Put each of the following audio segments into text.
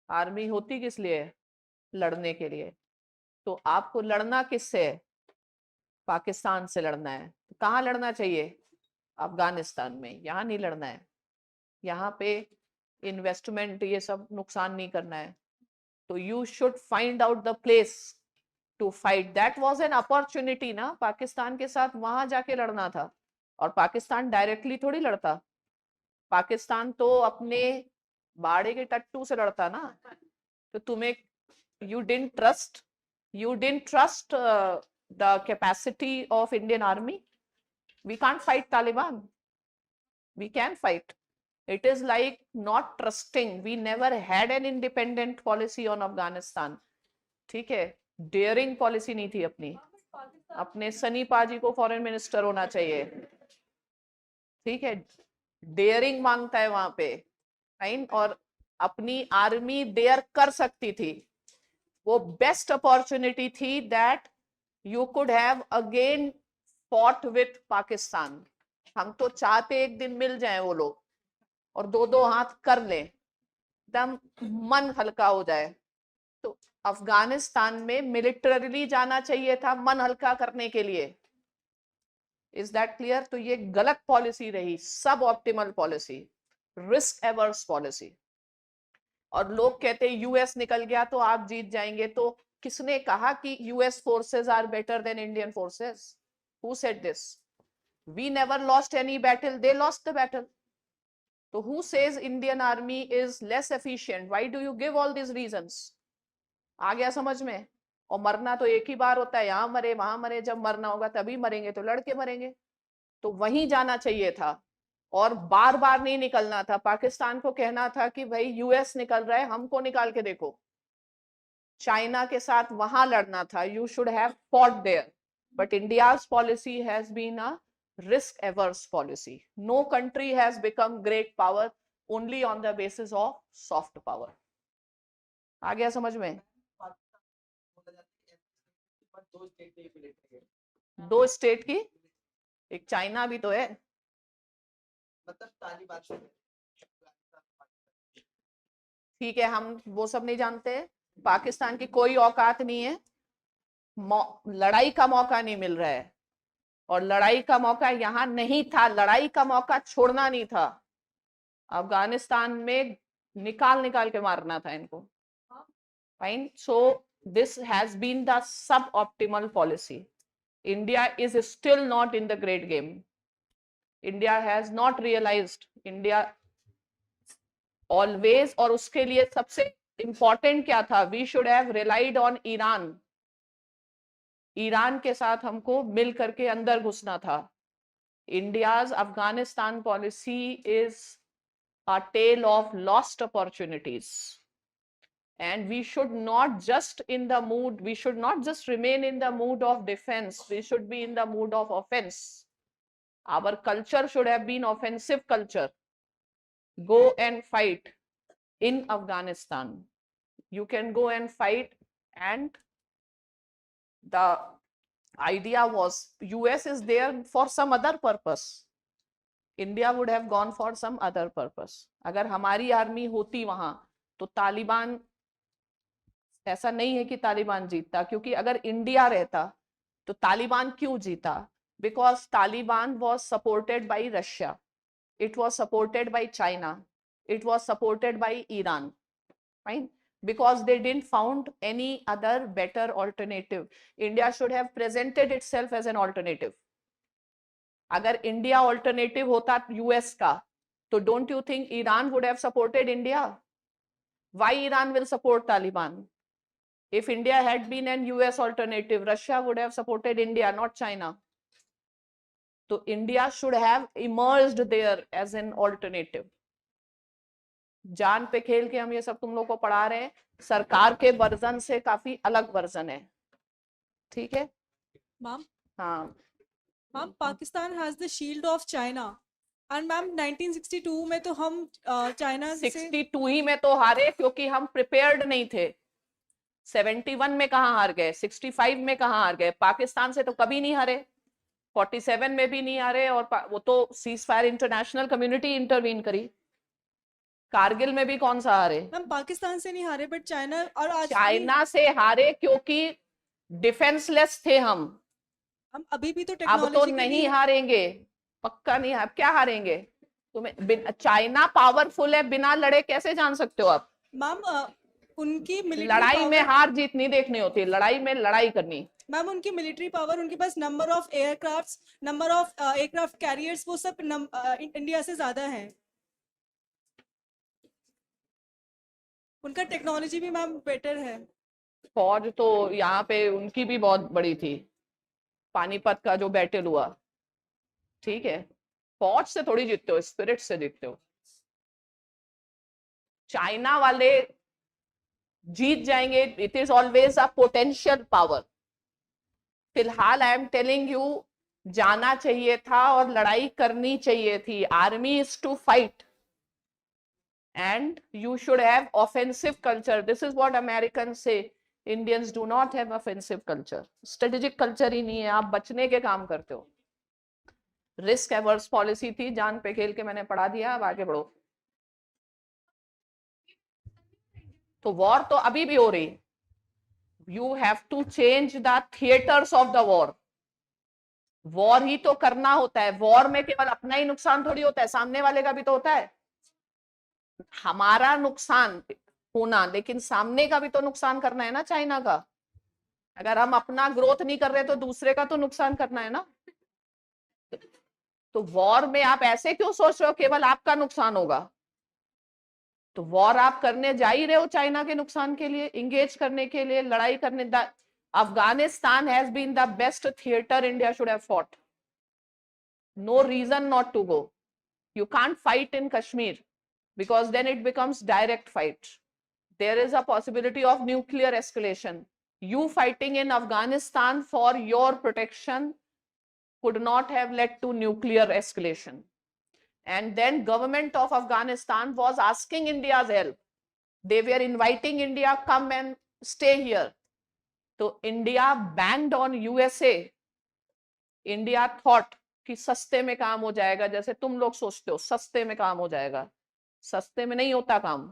Army होती किस लिए है? लड़ने के लिए। तो आपको लड़ना किससे है? पाकिस्तान से लड़ना है। कहाँ लड़ना चाहिए? अफगानिस्तान में। यहाँ नहीं लड़ना है। यहाँ पे इन्वेस्टमेंट ये सब नुकसान नहीं करना है। तो you should find out the place to fight. That was an opportunity ना, पाकिस्तान के साथ वहां जाके लड़ना था। और पाकिस्तान डायरेक्टली थोड़ी लड़ता। पाकिस्तान तो अपने बाड़े के टट्टू से लड़ता ना। तो तुम्हें, you didn't trust, you didn't trust the capacity of Indian army. We can't fight Taliban. We can fight. It is like not trusting. We never had an independent policy on Afghanistan. ठीक है, dairying policy नहीं थी अपनी। अपने सनी पाजी को foreign minister होना चाहिए। ठीक है, डेयरिंग मांगता है वहां पे। फाइन। और अपनी आर्मी डेयर कर सकती थी। वो बेस्ट अपॉर्चुनिटी थी that you could have again fought with Pakistan. हम तो चाहते एक दिन मिल जाएं वो लोग और दो दो हाथ कर लें, एकदम मन हल्का हो जाए। तो अफगानिस्तान में मिलिटरली जाना चाहिए था मन हल्का करने के लिए। Is that clear? तो ये गलत पॉलिसी रही, सब optimal policy, risk averse policy. और लोग कहते हैं यूएस निकल गया तो आप जीत जाएंगे। तो किसने कहा कि US forces are better than Indian forces? Who said this? We never lost any battle, they lost the battle. तो who says Indian army is less efficient? Why do you give all this reasons? आ गया समझ में? और मरना तो एक ही बार होता है, यहां मरे वहां मरे। जब मरना होगा तभी मरेंगे, तो लड़के मरेंगे। तो वहीं जाना चाहिए था और बार बार नहीं निकलना था। पाकिस्तान को कहना था कि भाई यूएस निकल रहा है, हमको निकाल के देखो। चाइना के साथ वहां लड़ना था। You should have fought there. But India's policy has been a risk averse policy. No country has become great power only on the basis of soft power. आ गया समझ में? दो स्टेट की, एक चाइना भी तो है। मतलब तालिबान। ठीक है, हम वो सब नहीं जानते। पाकिस्तान की कोई औकात नहीं है। लड़ाई का मौका नहीं मिल रहा है। और लड़ाई का मौका यहां नहीं था, लड़ाई का मौका छोड़ना नहीं था। अफगानिस्तान में निकाल निकाल के मारना था इनको। Fine. So this has been the sub optimal policy. India is still not in the great game. India has not realized. India always, और उसके लिए सबसे इंपॉर्टेंट क्या था? We should have relied on Iran. Iran के साथ हमको मिल करके अंदर घुसना था। India's Afghanistan policy is a tale of lost opportunities. And we should not just in the mood, we should not just remain in the mood of defense, we should be in the mood of offense. Our culture should have been offensive culture. Go and fight in Afghanistan. You can go and fight. And the idea was US is there for some other purpose. India would have gone for some other purpose. अगर हमारी army होती वहां तो तालिबान, ऐसा नहीं है कि तालिबान जीतता, क्योंकि अगर इंडिया रहता तो तालिबान क्यों जीता? Because Taliban was supported by Russia, it was supported by China, it was supported by Iran. Fine. because they didn't found any other better alternative. India should have presented itself as an alternative. अगर India alternative होता US का, तो don't you think Iran would have supported India? Why Iran will support Taliban? If India had been an US alternative, Russia would have supported India, not China. तो India should have emerged there as an alternative. जान पे खेल के हम ये सब तुम लोग को पढ़ा रहे हैं, सरकार के वर्जन से काफी अलग वर्जन है। ठीक है मैम? हाँ ma'am, Pakistan has the shield of China. And ma'am 1962 में तो हम चाइना से 62 ही में तो हारे क्योंकि हम प्रिपेयर्ड नहीं थे। 71 में कहां हार गए, 65 में कहां हार गए? पाकिस्तान से तो कभी नहीं हारे, 47 में भी नहीं हारे। और वो तो cease fire international community intervene करी। कारगिल में भी कौन सा हारे? मैम पाकिस्तान से नहीं हारे, बट चाइना और आज भी चाइना से हारे क्योंकि डिफेंसलेस थे हम अभी भी तो अब तो टेक्नोलॉजी नहीं हारेंगे, पक्का नहीं। अब क्या हारेंगे? चाइना पावरफुल है, बिना लड़े कैसे जान सकते हो आप? मैम उनकी मिलिट्री लड़ाई में पावर, हार जीत नहीं देखनी होती, लड़ाई में लड़ाई करनी। मैम उनकी मिलिट्री पावर, उनके पास number of aircrafts, number of aircraft carriers, वो सब इंडिया से ज्यादा है। उनका टेक्नोलॉजी भी मैम बेटर है। फौज तो यहाँ पे उनकी भी बहुत बड़ी थी, पानीपत का जो बैटल हुआ, ठीक है। फौज से थोड़ी जीतते हो, स्पिरिट से जीतते हो। चाइना वाले जीत जाएंगे, it is always a potential power. फिलहाल आई एम टेलिंग यू, जाना चाहिए था और लड़ाई करनी चाहिए थी। Army is to fight and you should have offensive culture. This is what Americans say. Indians do not have offensive culture. Strategic culture ही नहीं है, आप बचने के काम करते हो। रिस्क एवर्स पॉलिसी थी, जान पे खेल के मैंने पढ़ा दिया। अब आगे बढ़ो। तो वॉर तो अभी भी हो रही। You have to change the theatres of the war. War ही तो करना होता है। वॉर में केवल अपना ही नुकसान थोड़ी होता है, सामने वाले का भी तो होता है। हमारा नुकसान होना, लेकिन सामने का भी तो नुकसान करना है ना। चाइना का, अगर हम अपना ग्रोथ नहीं कर रहे तो दूसरे का तो नुकसान करना है ना। तो वॉर में आप ऐसे क्यों सोच रहे हो केवल आपका नुकसान होगा? तो वॉर आप करने जा ही रहे हो चाइना के नुकसान के लिए, इंगेज करने के लिए, लड़ाई करने। Afghanistan has been the best theatre India should have fought. No reason not to go. You can't fight in Kashmir because then it becomes direct fight. There is a possibility of nuclear escalation. You fighting in Afghanistan for your protection could not have led to nuclear escalation. And then government of Afghanistan was asking India's help. They were inviting India, come and stay here. So India banged on USA. India thought कि सस्ते में काम हो जाएगा, जैसे तुम लोग सोचते हो सस्ते में काम हो जाएगा। सस्ते में नहीं होता काम,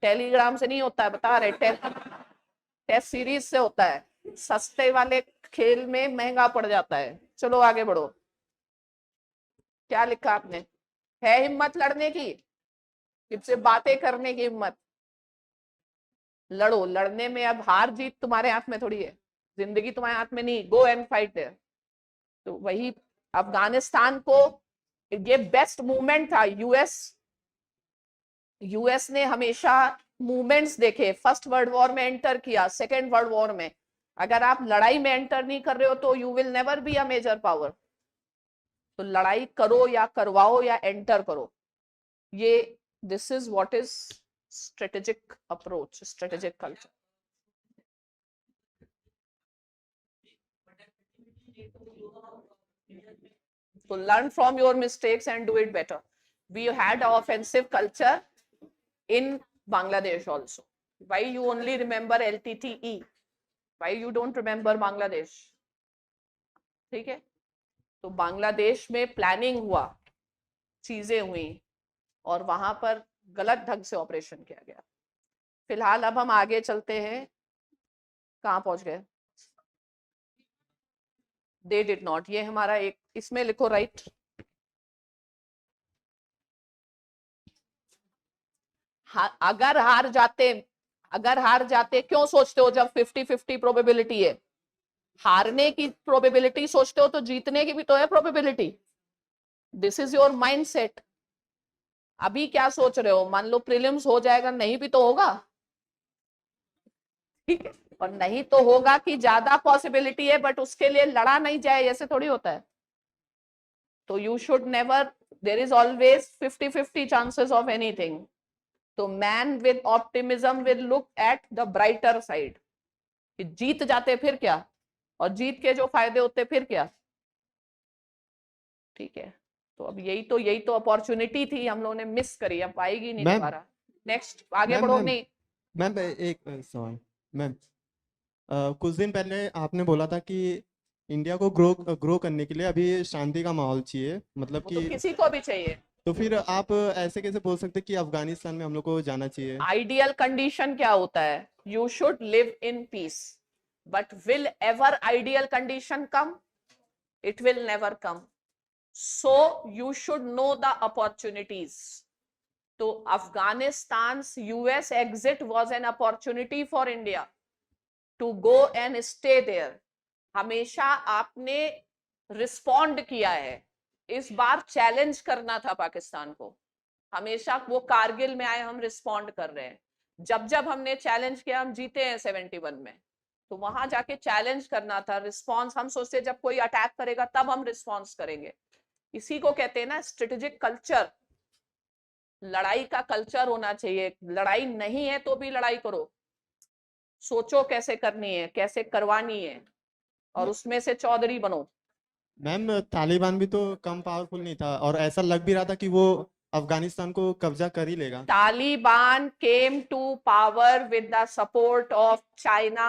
टेलीग्राम से नहीं होता है, बता रहे। टेस्ट सीरीज से होता है। सस्ते वाले खेल में महंगा पड़ जाता है। चलो आगे बढ़ो। क्या लिखा आपने? है हिम्मत लड़ने की, सिर्फ बातें करने की हिम्मत? लड़ो। लड़ने में अब हार जीत तुम्हारे हाथ में थोड़ी है, जिंदगी तुम्हारे हाथ में नहीं। Go and fight there. तो वही अफगानिस्तान को ये बेस्ट मूवमेंट था। यूएस ने हमेशा मूवमेंट्स देखे। फर्स्ट वर्ल्ड वॉर में एंटर किया, सेकेंड वर्ल्ड वॉर में। अगर आप लड़ाई में एंटर नहीं कर रहे हो तो you will never be a major power. तो लड़ाई करो या करवाओ या एंटर करो, ये this is what is strategic approach, strategic culture. So learn from your mistakes and do it better. We had an offensive culture in Bangladesh also. Why you only remember LTTE? Why you don't remember Bangladesh? ठीक है। तो बांग्लादेश में planning हुआ, चीजें हुई और वहां पर गलत ढंग से ऑपरेशन किया गया। फिलहाल अब हम आगे चलते हैं। कहां पहुंच गए? They did not. ये हमारा एक, इसमें लिखो राइट। अगर हार जाते क्यों सोचते हो जब 50-50 प्रोबेबिलिटी है? हारने की प्रोबेबिलिटी सोचते हो तो जीतने की भी तो है probability. This is your mindset. अभी क्या सोच रहे हो? मान लो प्रीलिम्स हो जाएगा, नहीं भी तो होगा, ठीक है। और नहीं तो होगा कि ज्यादा पॉसिबिलिटी है, बट उसके लिए लड़ा नहीं जाए, ऐसे थोड़ी होता है। तो you should never, there is always 50-50 chances of anything. तो man with optimism will look at the brighter side. जीत जाते फिर क्या, और जीत के जो फायदे होते फिर क्या, ठीक है। तो अब यही तो अपॉर्चुनिटी थी, हम लोगों ने मिस करी, अब आएगी नहीं दोबारा। नेक्स्ट आगे बढ़ो। नहीं मैम एक सवाल। मैम कुछ दिन पहले आपने बोला था कि इंडिया को ग्रो करने के लिए अभी शांति का माहौल चाहिए, मतलब वो कि तो किसी को भी चाहिए। तो फिर आप ऐसे कैसे बोल सकते कि अफगानिस्तान में हम लोग को जाना चाहिए? आइडियल कंडीशन क्या होता है? You should live in peace, but will ever ideal condition come? It will never come. So you should know the opportunities. तो अफगानिस्तान's US exit was an opportunity for India to go and stay there. हमेशा आपने respond किया है. इस बार challenge करना था पाकिस्तान को. हमेशा वो कारगिल में आए, हम रिस्पॉन्ड कर रहे हैं. जब जब हमने चैलेंज किया, हम जीते हैं 71 में. तो वहां जाके चैलेंज करना था. रिस्पॉन्स हम सोचते जब कोई अटैक करेगा तब हम रिस्पॉन्स करेंगे. इसी को कहते हैं ना स्ट्रेटेजिक कल्चर. लड़ाई का कल्चर होना चाहिए. लड़ाई नहीं है तो भी लड़ाई करो. सोचो कैसे करनी है, कैसे करवानी है, और उसमें से चौधरी बनो. मैम तालिबान भी तो कम पावरफुल नहीं था, और ऐसा लग भी रहा था कि वो अफगानिस्तान को कब्जा कर ही लेगा. Taliban came to power with the support of China,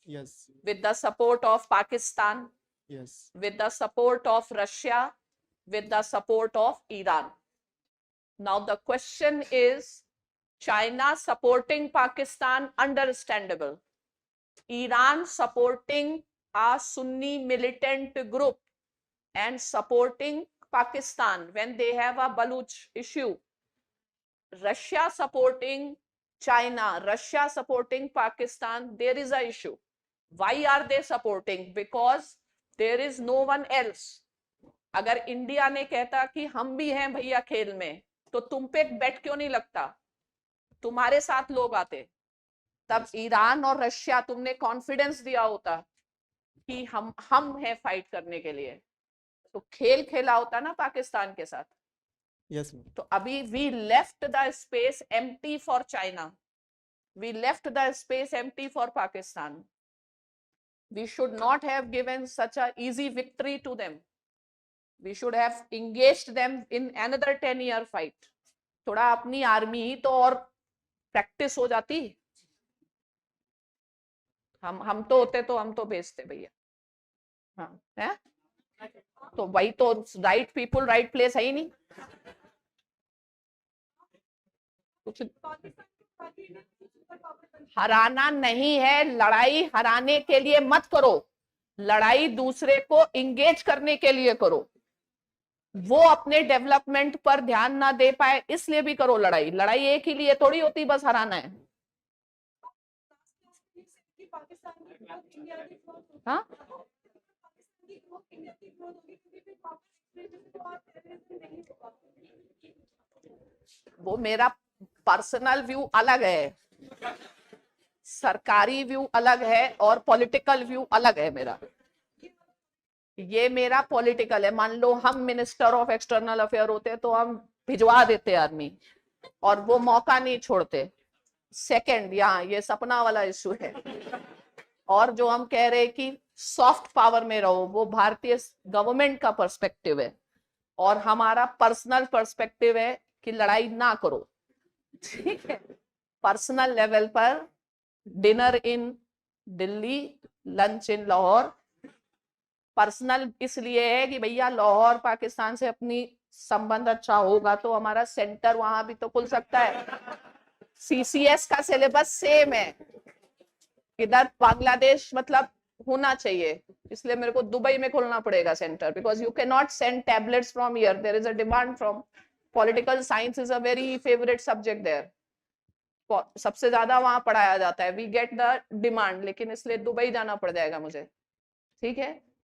yes. with the support of Pakistan, yes. with the support of Russia, with the support of Iran. Now the question is, China supporting Pakistan, understandable. Iran supporting a Sunni militant group and supporting Pakistan when they have a Baluch issue. Russia supporting China, Russia supporting Pakistan, there is a issue. Why are they supporting? Because there is no one else. अगर India ने कहता कि हम भी हैं भैया खेल में, तो तुम पे बेट क्यों नहीं लगता? तुम्हारे साथ लोग आते. तब ईरान और रशिया, तुमने कॉन्फिडेंस दिया होता कि हम हैं फाइट करने के लिए, तो खेल खेला होता ना पाकिस्तान के साथ. यस. तो अभी we left the space empty for China, we left the space empty for Pakistan. We should not have given such a easy victory to them. We should have engaged them in another 10-year fight. थोड़ा अपनी army ही तो और practice हो जाती. हम तो होते तो हम तो भेजते भैया. हाँ है तो वही तो, राइट पीपुल राइट प्लेस है ही नहीं. कुछ हराना नहीं है. लड़ाई हराने के लिए मत करो. लड़ाई दूसरे को इंगेज करने के लिए करो. वो अपने डेवलपमेंट पर ध्यान ना दे पाए इसलिए भी करो लड़ाई. लड़ाई एक ही लिए थोड़ी होती, बस हराना है. हाँ वो मेरा पर्सनल व्यू अलग है, सरकारी व्यू अलग है, और पॉलिटिकल व्यू अलग है मेरा. ये मेरा पॉलिटिकल है. मान लो हम मिनिस्टर ऑफ एक्सटर्नल अफेयर होते तो हम भिजवा देते आदमी, और वो मौका नहीं छोड़ते. सेकंड, यहाँ ये सपना वाला इशू है. और जो हम कह रहे हैं कि सॉफ्ट पावर में रहो, वो भारतीय गवर्नमेंट का पर्सपेक्टिव है, और हमारा पर्सनल पर्सपेक्टिव है कि लड़ाई ना करो. ठीक है. पर्सनल लेवल पर डिनर इन दिल्ली, लंच इन लाहौर. पर्सनल इसलिए है कि भैया लाहौर पाकिस्तान से अपनी संबंध अच्छा होगा तो हमारा सेंटर वहां भी तो खुल सकता है. CCS का सिलेबस सेम है. इधर बांग्लादेश मतलब होना चाहिए, इसलिए मेरे को दुबई में खोलना पड़ेगा centre, because you cannot send tablets from here. There is a demand from political science, is a very favourite subject there. सबसे ज्यादा वहां पढ़ाया जाता है. वी गेट द डिमांड, लेकिन इसलिए दुबई जाना पड़ जाएगा मुझे. ठीक है.